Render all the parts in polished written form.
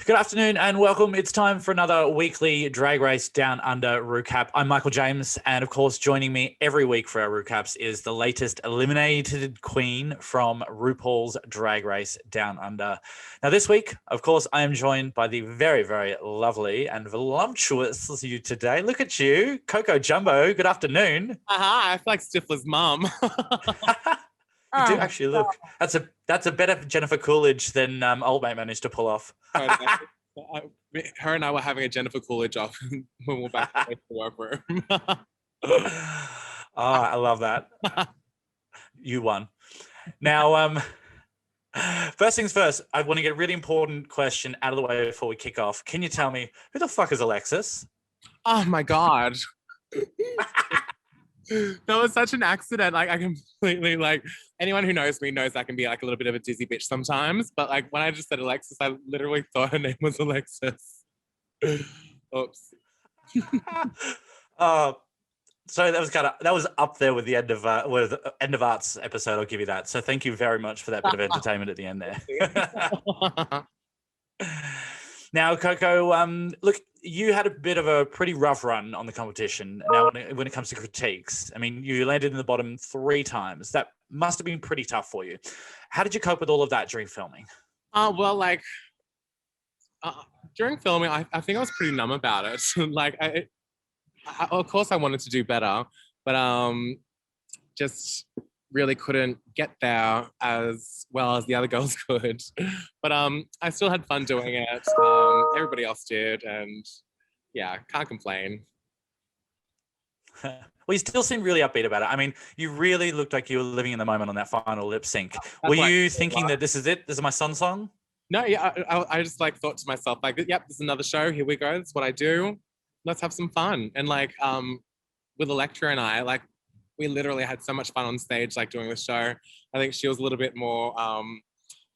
Good afternoon and welcome. It's time for another weekly Drag Race Down Under recap. I'm Michael James, and of course, joining me every week for our recaps is the latest eliminated queen from RuPaul's Drag Race Down Under. Now, this week, of course, I am joined by the very, very lovely and voluptuous you today. Look at you, Coco Jumbo. Good afternoon. Aha, I feel like Stifler's mum. You do actually look. That's a better Jennifer Coolidge than Old Mate managed to pull off. Her and I were having a Jennifer Coolidge off when we were back in the workroom. I love that. You won. Now, first things first, I want to get a really important question out of the way before we kick off. Can you tell me who the fuck is Alexis? Oh my God. That was such an accident. Like, I completely, anyone who knows me knows I can be like a little bit of a dizzy bitch sometimes. But like when I just said Alexis, I literally thought her name was Alexis. Oops. So that was up there with the end of Arts episode. I'll give you that. So thank you very much for that bit of entertainment at the end there. Now, Coco, look, you had a bit of a pretty rough run on the competition. Now, when it comes to critiques, I mean, you landed in the bottom 3 times. That must have been pretty tough for you. How did you cope with all of that during filming? During filming, I think I was pretty numb about it. Of course I wanted to do better, but just really couldn't get there as well as the other girls could. But I still had fun doing it. Everybody else did, and yeah, can't complain. Well, you still seem really upbeat about it. I mean, you really looked like you were living in the moment on that final lip sync. Were you thinking that this is it? This is my song? No, yeah, I just thought to myself, yep, this is another show. Here we go. That's what I do. Let's have some fun. And with Electra and I, we literally had so much fun on stage, doing the show. I think she was a little bit more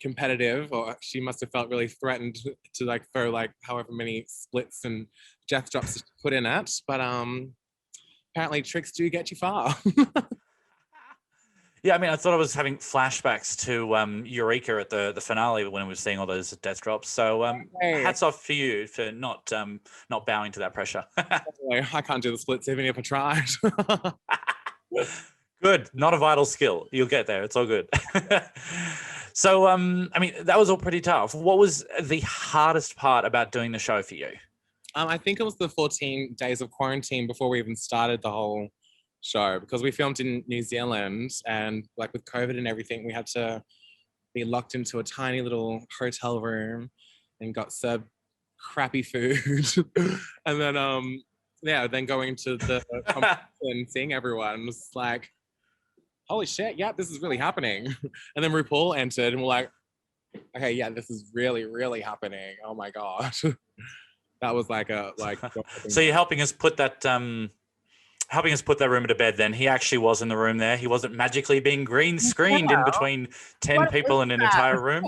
competitive, or she must have felt really threatened to throw however many splits and death drops to put in it. But apparently tricks do get you far. Yeah, I mean, I thought I was having flashbacks to Eureka at the finale when we were seeing all those death drops. So hats off for you for not bowing to that pressure. I can't do the splits even if I tried. Good, not a vital skill. You'll get there. It's all good. So, I mean, that was all pretty tough. What was the hardest part about doing the show for you? I think it was the 14 days of quarantine before we even started the whole show, because we filmed in New Zealand, and with COVID and everything, we had to be locked into a tiny little hotel room and got served crappy food. And then going to the competition and seeing everyone was like, holy shit, yeah, this is really happening. And then RuPaul entered and we're like, okay, yeah, this is really, really happening. Oh my God. That was So you're helping us put that room to bed then. He actually was in the room there. He wasn't magically being green screened in between 10 people in an entire room.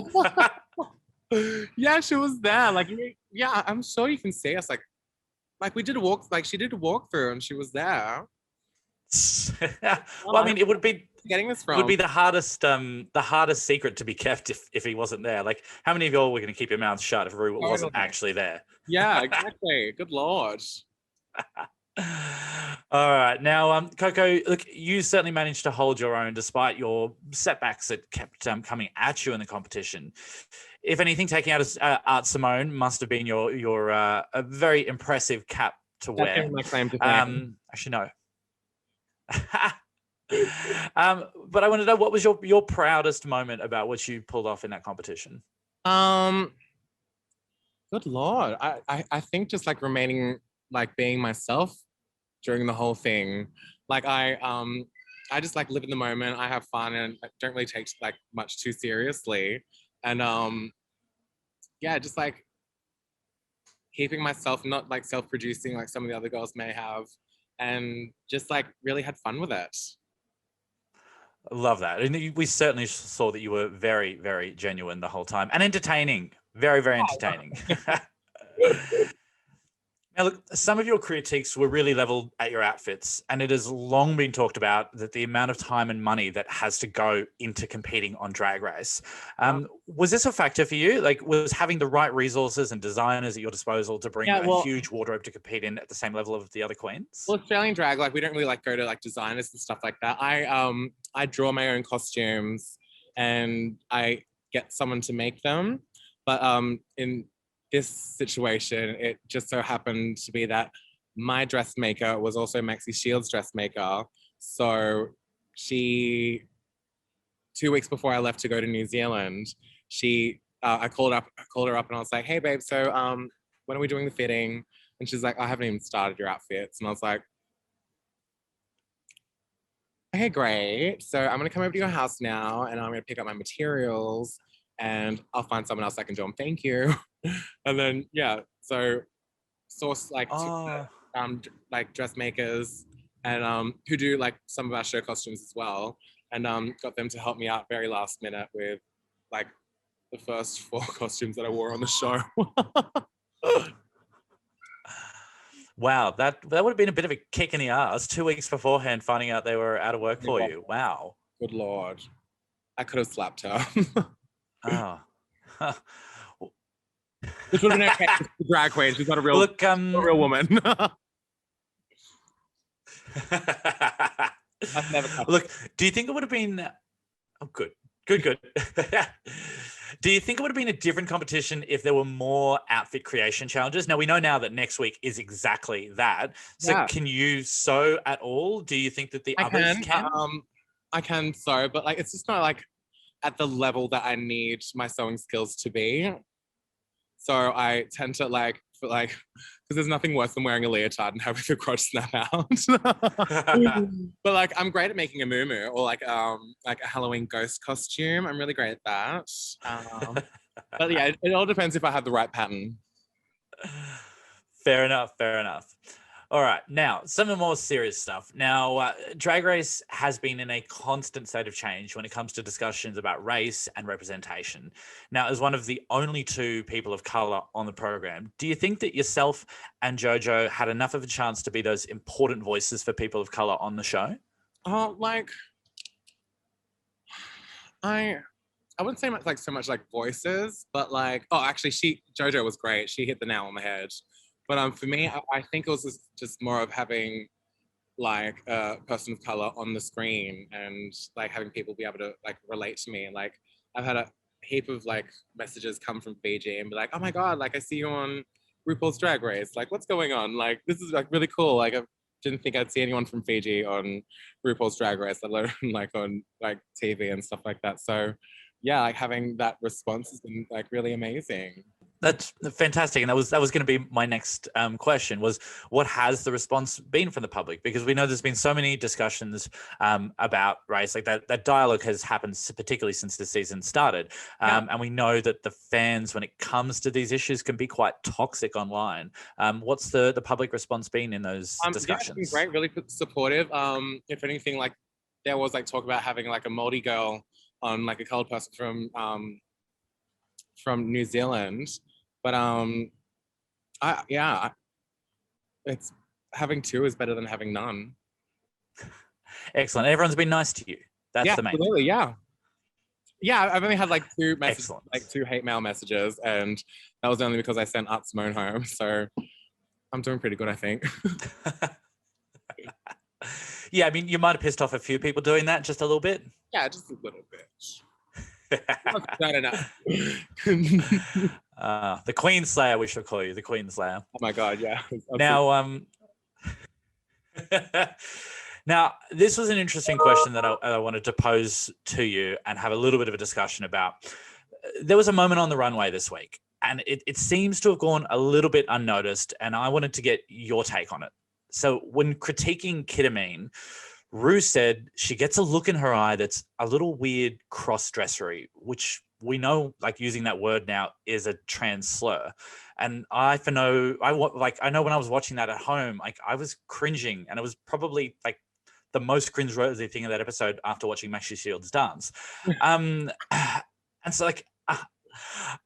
Yeah, she was there. Yeah, I'm sure you can see us. We did a walk, she did a walkthrough and she was there. Well, I mean, it would be getting this from. It would be the hardest secret to be kept if he wasn't there. How many of y'all were going to keep your mouths shut if Ru wasn't actually there? Yeah, exactly. Good Lord. All right. Now, Coco, look, you certainly managed to hold your own despite your setbacks that kept coming at you in the competition. If anything, taking out Art Simone must have been your a very impressive cap to wear. That's my claim to fame. Actually, no. But I want to know, what was your proudest moment about what you pulled off in that competition? Good Lord. I think just remaining being myself during the whole thing. I just live in the moment. I have fun and I don't really take much too seriously. And yeah, just keeping myself, not self-producing like some of the other girls may have, and just really had fun with it. I love that. And we certainly saw that you were very, very genuine the whole time and entertaining. Very, very entertaining. Now, look, some of your critiques were really leveled at your outfits, and it has long been talked about that the amount of time and money that has to go into competing on Drag Race. Was this a factor for you? Like, was having the right resources and designers at your disposal to bring a huge wardrobe to compete in at the same level of the other queens? Well, Australian drag, like we don't really like go to like designers and stuff like that. I draw my own costumes and I get someone to make them. But in this situation, it just so happened to be that my dressmaker was also Maxi Shield's dressmaker. So she, 2 weeks before I left to go to New Zealand, I called her up and I was like, hey babe, so when are we doing the fitting? And she's like, I haven't even started your outfits. And I was like, okay, great. So I'm gonna come over to your house now and I'm gonna pick up my materials and I'll find someone else that can do them. Thank you. And then, yeah, so source like like dressmakers and who do like some of our show costumes as well. And got them to help me out very last minute with like the first 4 costumes that I wore on the show. Wow, that would have been a bit of a kick in the ass 2 weeks beforehand, finding out they were out of work for you. Wow. Good Lord. I could have slapped her. Oh. This would have been okay. She's a drag queen. She's not a real, a real woman. I've never Look, do you think it would have been... Oh, good. Do you think it would have been a different competition if there were more outfit creation challenges? Now, we know now that next week is exactly that. So can you sew at all? Do you think that the others can? I can sew, but like it's just not like at the level that I need my sewing skills to be. So I tend to like, because there's nothing worse than wearing a leotard and having the crotch snap out. But like, I'm great at making a muumuu or like a Halloween ghost costume. I'm really great at that. But yeah, it all depends if I have the right pattern. Fair enough. All right, now some of the more serious stuff. Now, Drag Race has been in a constant state of change when it comes to discussions about race and representation. Now, as one of the only 2 people of color on the program, do you think that yourself and JoJo had enough of a chance to be those important voices for people of color on the show? Like, I wouldn't say much, like so much like voices, but like, actually, JoJo was great. She hit the nail on the head. But for me, I think it was just more of having like a person of color on the screen and like having people be able to like relate to me. Like I've had a heap of like messages come from Fiji and be like, oh my God, like I see you on RuPaul's Drag Race. Like what's going on? Like this is like really cool. Like I didn't think I'd see anyone from Fiji on RuPaul's Drag Race, let alone like on like TV and stuff like that. So yeah, like having that response has been like really amazing. That's fantastic. And that was going to be my next question was, what has the response been from the public? Because we know there's been so many discussions about race, like that dialogue has happened particularly since the season started. And we know that the fans, when it comes to these issues, can be quite toxic online. What's the public response been in those discussions? Yeah, it's been great, really supportive. If anything, like there was like talk about having like a Māori girl on like a colored person from New Zealand, but it's having 2 is better than having none. Excellent. Everyone's been nice to you. That's the main. Absolutely, yeah. I've only had like 2 messages, like 2 hate mail messages, and that was only because I sent Art Simone home. So I'm doing pretty good, I think. Yeah, I mean, you might have pissed off a few people doing that, just a little bit. Yeah, just a little bit. Not enough. The Queen Slayer, we should call you, the Queen Slayer. Oh my God, yeah. Now, now, this was an interesting question that I wanted to pose to you and have a little bit of a discussion about. There was a moment on the runway this week, and it seems to have gone a little bit unnoticed, and I wanted to get your take on it. So when critiquing Ketamine, Ru said she gets a look in her eye that's a little weird cross-dressery, which we know, like using that word now, is a trans slur. And I know when I was watching that at home, like I was cringing, and it was probably like the most cringe-worthy thing in that episode after watching Maxi Shields dance. And so like,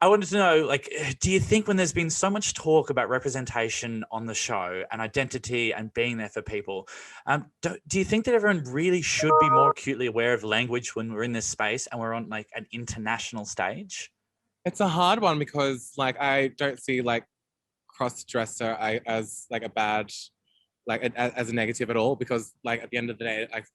I wanted to know, like, do you think when there's been so much talk about representation on the show and identity and being there for people, do you think that everyone really should be more acutely aware of language when we're in this space and we're on like an international stage? It's a hard one because like I don't see like cross-dresser as like a bad, like as a negative at all, because like at the end of the day, like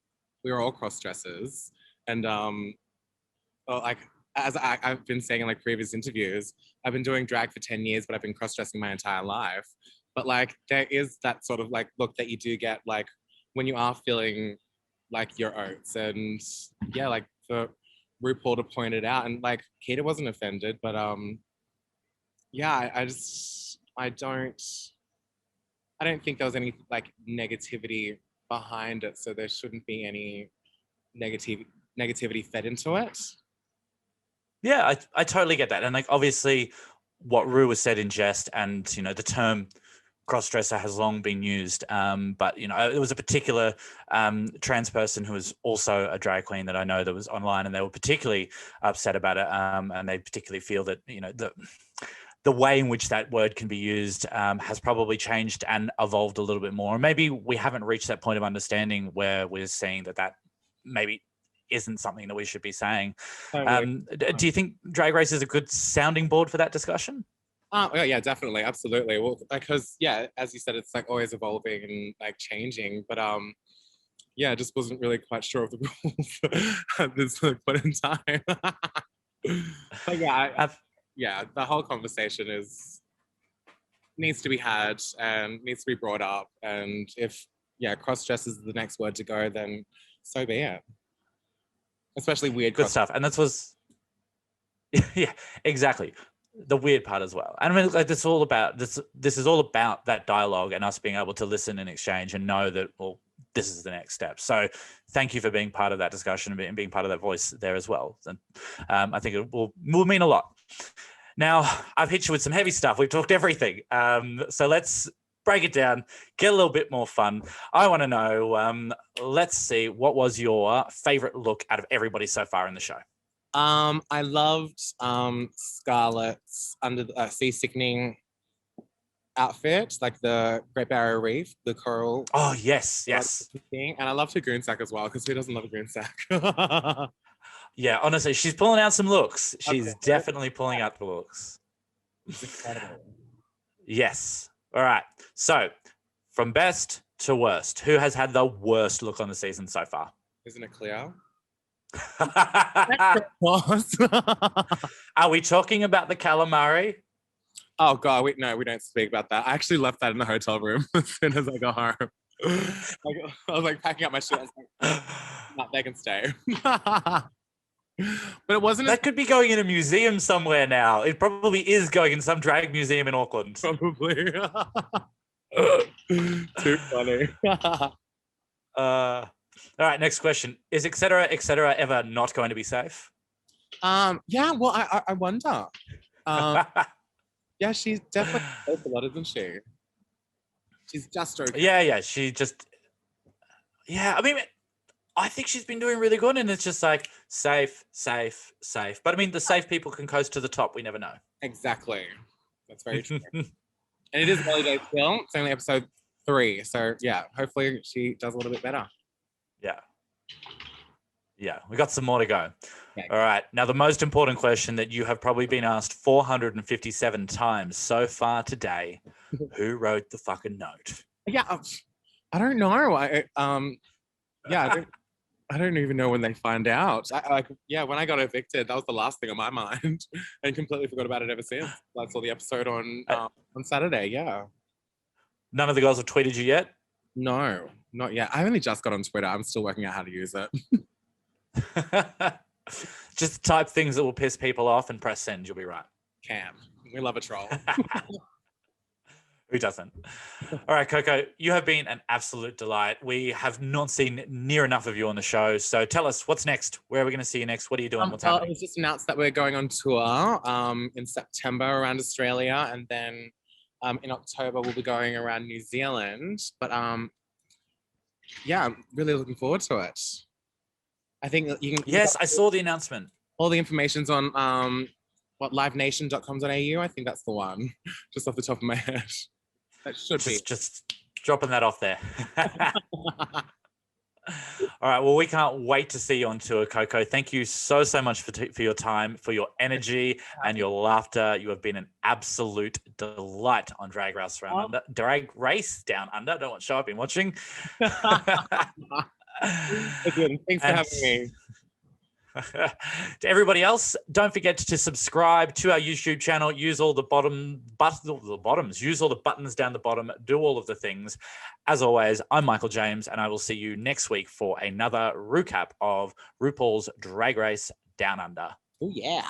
we are all cross-dressers, and well, like as I've been saying in like previous interviews, I've been doing drag for 10 years, but I've been cross-dressing my entire life. But like there is that sort of like look that you do get like when you are feeling like your oats, and yeah, like for RuPaul to point it out, and like Keita wasn't offended, but yeah, I don't think there was any like negativity behind it, so there shouldn't be any negativity fed into it. Yeah, I totally get that. And like obviously what Rue was said in jest, and you know, the term crossdresser has long been used. But you know, there was a particular trans person who was also a drag queen that I know that was online, and they were particularly upset about it. And they particularly feel that, you know, the way in which that word can be used has probably changed and evolved a little bit more. Maybe we haven't reached that point of understanding where we're seeing that maybe isn't something that we should be saying. Do you think Drag Race is a good sounding board for that discussion? Yeah, definitely, absolutely. Well, because yeah, as you said, it's like always evolving and like changing. But yeah, I just wasn't really quite sure of the rules at this point in time. But yeah, yeah, the whole conversation needs to be had and needs to be brought up. And if cross-dress is the next word to go, then so be it. Especially weird. Good stuff. And that was, yeah, exactly. The weird part as well. And I mean, like, this is all about that dialogue and us being able to listen and exchange and know that, well, this is the next step. So thank you for being part of that discussion and being part of that voice there as well. And I think it will mean a lot. Now, I've hit you with some heavy stuff. We've talked everything. So let's break it down, get a little bit more fun. I want to know, let's see, what was your favorite look out of everybody so far in the show? I loved Scarlett's under the seasickening outfit, like the Great Barrier Reef, the coral. Oh, yes. Thing. And I loved her goon sack as well, because who doesn't love a goon sack? Yeah, honestly, she's pulling out some looks. She's definitely pulling out the looks. It's incredible. Yes. All right. So, from best to worst, who has had the worst look on the season so far? Isn't it clear? Are we talking about the calamari? Oh God, we don't speak about that. I actually left that in the hotel room as soon as I got home. I was like packing up my shit. I was like, no, they can stay. But it wasn't. That could be going in a museum somewhere now. It probably is going in some drag museum in Auckland. Probably. Too funny. All right, next question. Is et cetera ever not going to be safe? Yeah, well, I wonder. Yeah, she's definitely safe a lot, isn't she? She's just okay. Yeah, she just... Yeah, I mean, I think she's been doing really good, and it's just like safe. But I mean, the safe people can coast to the top. We never know. Exactly. That's very true. And it is early days still. It's only episode 3. So yeah, hopefully she does a little bit better. Yeah, we got some more to go. Okay. All right. Now, the most important question that you have probably been asked 457 times so far today. Who wrote the fucking note? Yeah, I don't know. I don't even know when they find out. When I got evicted, that was the last thing on my mind, and completely forgot about it ever since. I saw the episode on Saturday. Yeah. None of the girls have tweeted you yet? No, not yet. I only just got on Twitter. I'm still working out how to use it. Just type things that will piss people off and press send. You'll be right. We love a troll. Who doesn't? All right, Coco, you have been an absolute delight. We have not seen near enough of you on the show. So tell us, what's next? Where are we going to see you next? What are you doing? What's happening? It was just announced that we're going on tour in September around Australia. And then in October, we'll be going around New Zealand. But yeah, I'm really looking forward to it. I think that you can... Yes, I saw the announcement. All the information's on what, livenation.com.au? I think that's the one, just off the top of my head. That should be. Just dropping that off there. All right. Well, we can't wait to see you on tour, Coco. Thank you so much for your time, for your energy and your laughter. You have been an absolute delight on Drag Race Down Under. I don't want show I've been watching. Thanks for having me. To everybody else, don't forget to subscribe to our YouTube channel. Use all the buttons. Use all the buttons down the bottom. Do all of the things. As always, I'm Michael James, and I will see you next week for another recap of RuPaul's Drag Race Down Under. Oh yeah.